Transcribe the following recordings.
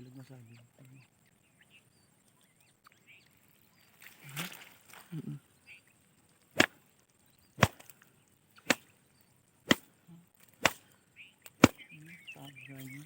bilog na saging. Saging.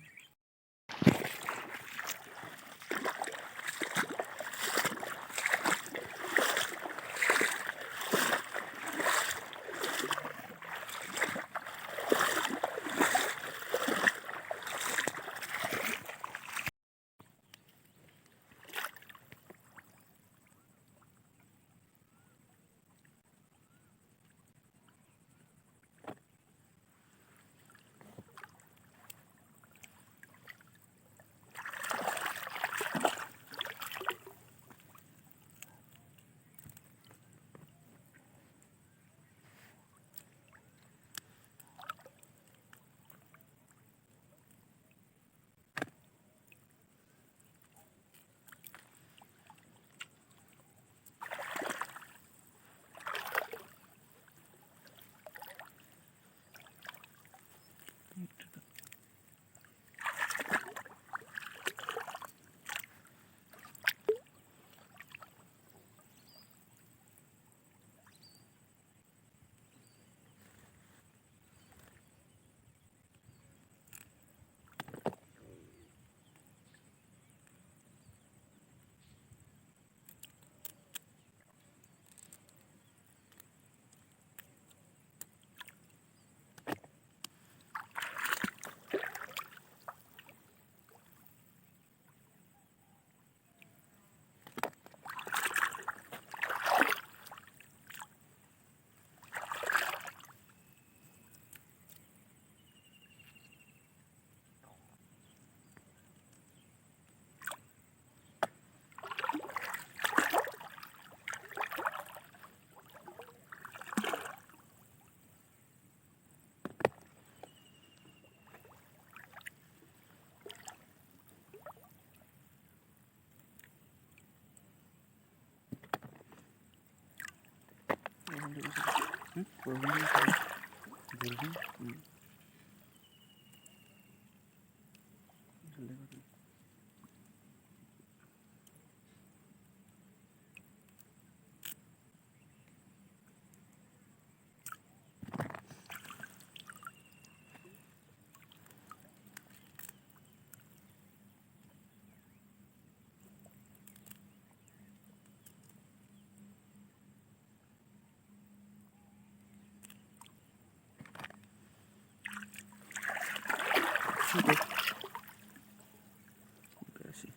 Kasih.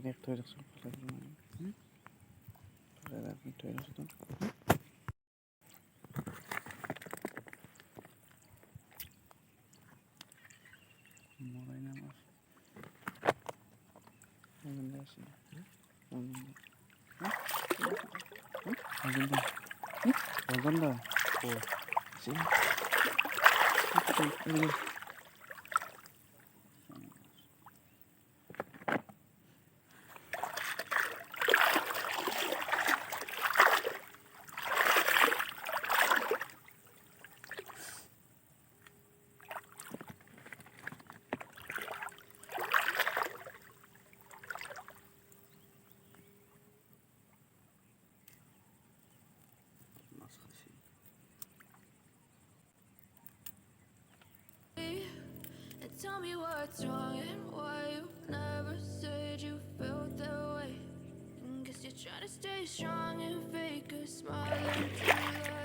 Pinag-toilet sa pala. Para natin toilet sa ito. Mulai na mas. Maganda siya. Maganda. Maganda. Oh. Sige. Maganda. Tell me what's wrong and why you never said you felt that way. Guess you're trying to stay strong and fake a smile until I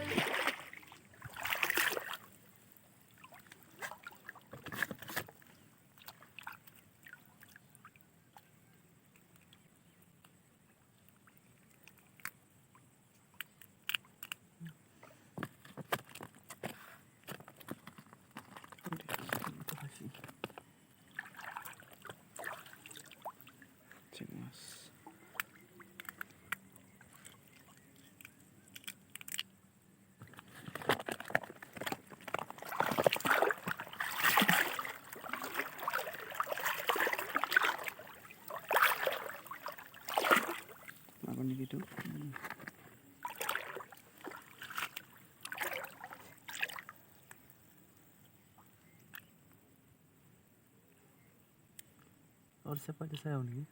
এইটো और चपाती चाय हो नेকি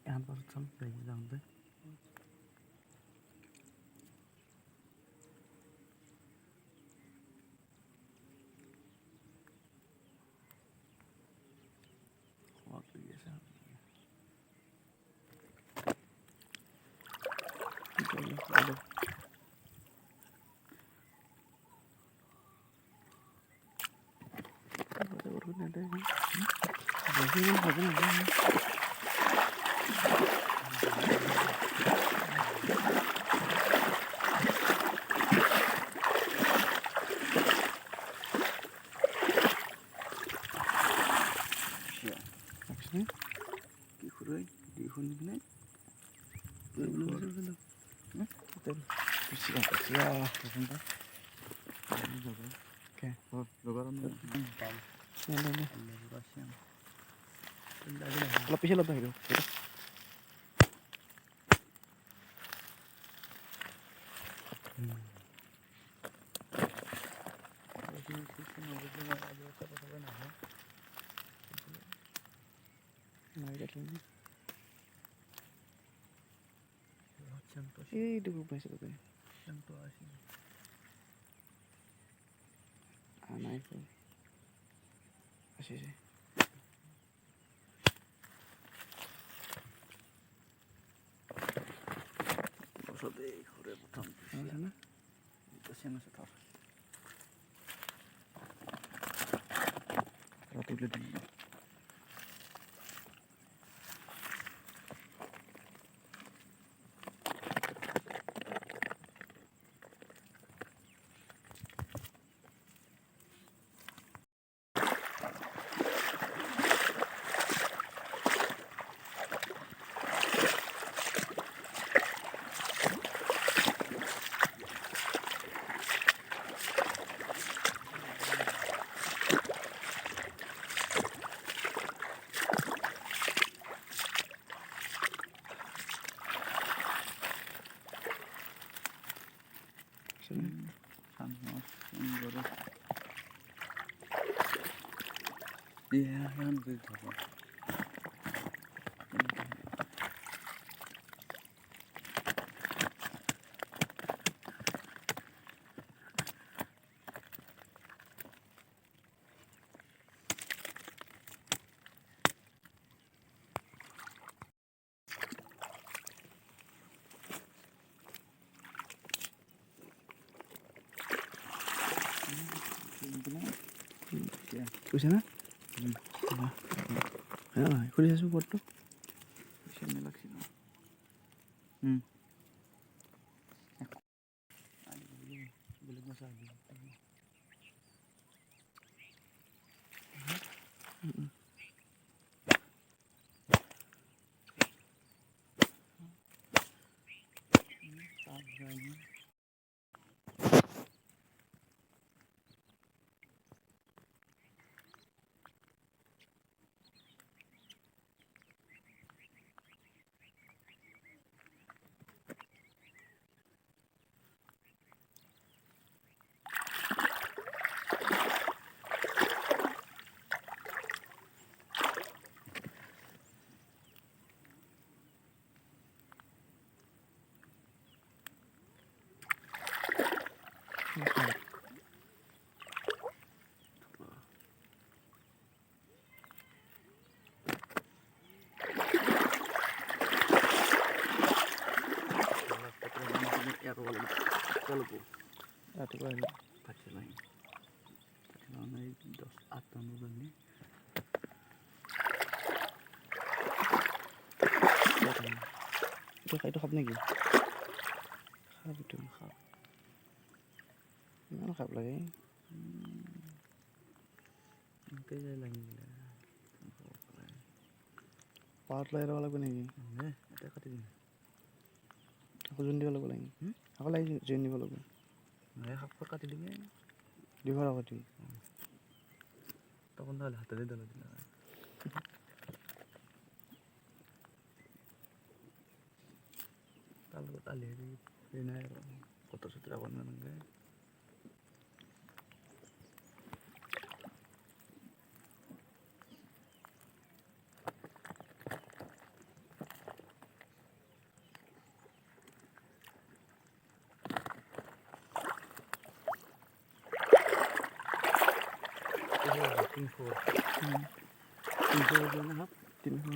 এখন পাছত চাম যাওঁতে সোৱাদ লাগি আছে কি খুৱাই দুইখন নিপিনে অলপ পিছে অলপ আহিব এইটো পাইছে তাতে নাই আছে বছৰতে ঘূৰে প্ৰথম তুলে দিম কৈছে না খুলি চাইছোঁ পটটো লাগছে বেলেগ মাছ ৰাতিপুৱা আহিলে পাতি নাই 10-8 মান বজাত এইটো খাপ নেকি খাপ এইটো খাপ ইমান খাপ লাগে পাৱাৰত লৈ আহিব লাগিব নেকি এটা কাটি দিম আকৌ জোন দিব লাগিব লাগে আকৌ লাগি জোন দিব লাগিব শাক কাটি দিবি দীঘল কাটি তখন তাহলে হাতে দিয়ে দিল Kalau tali ini kotor sudah kawan enggak. Info. Info na hap. Tinho.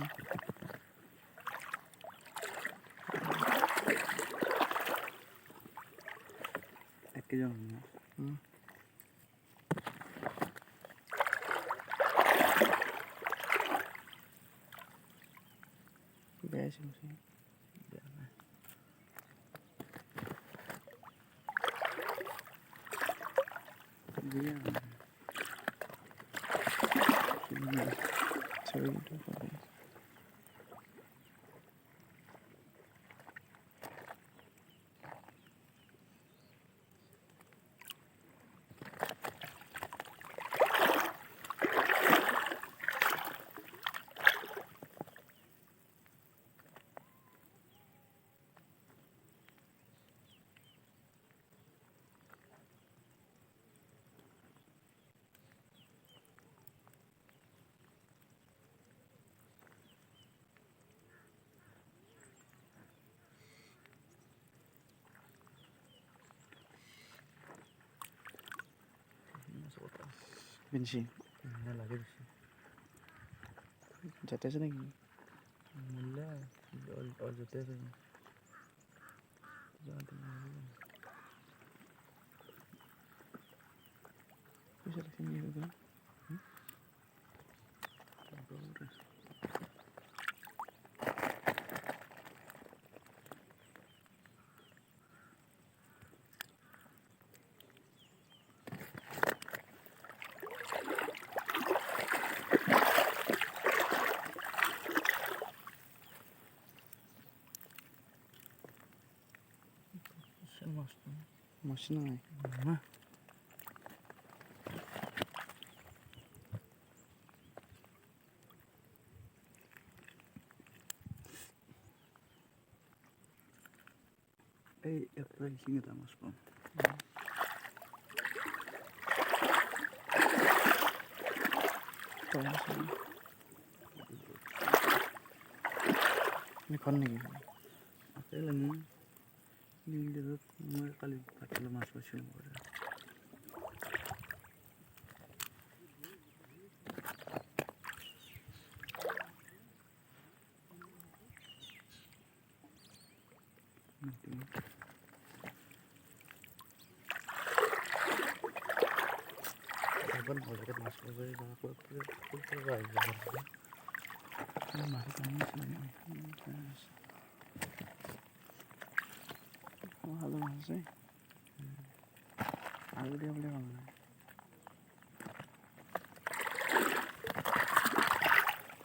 Ekki jam. Biasa sih. Dia. Sorry itu apa? Benci. Ini lagi sih. Jatuh sih lagi. Mulai. All jatuh sih. Jangan tinggal. Bisa di sini juga. Masih nih. Apa sih kita mas bang? Tahu sih. Ini kon nih. Apa lagi? Ini dia mulai kali pakai lemas pasien. Kapan mau kita masuk ke aku terbaik banget. Masuk kamu sini. Oh, halo Mas. Aku dia boleh kamu.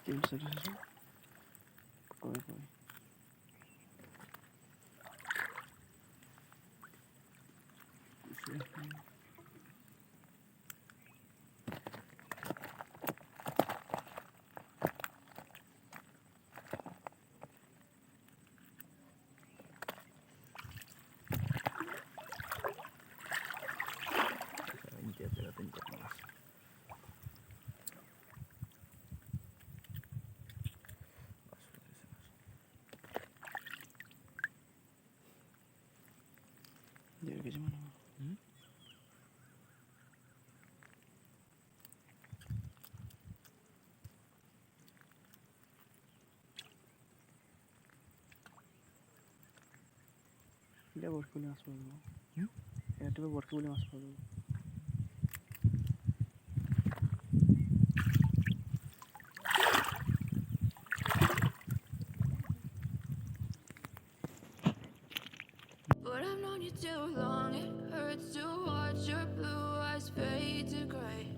Kim serius. Koi. Jadi ke mana? Dia work boleh masuk dulu. Ya, dia work boleh masuk dulu. But I've known you too long, it hurts to watch your blue eyes fade to gray.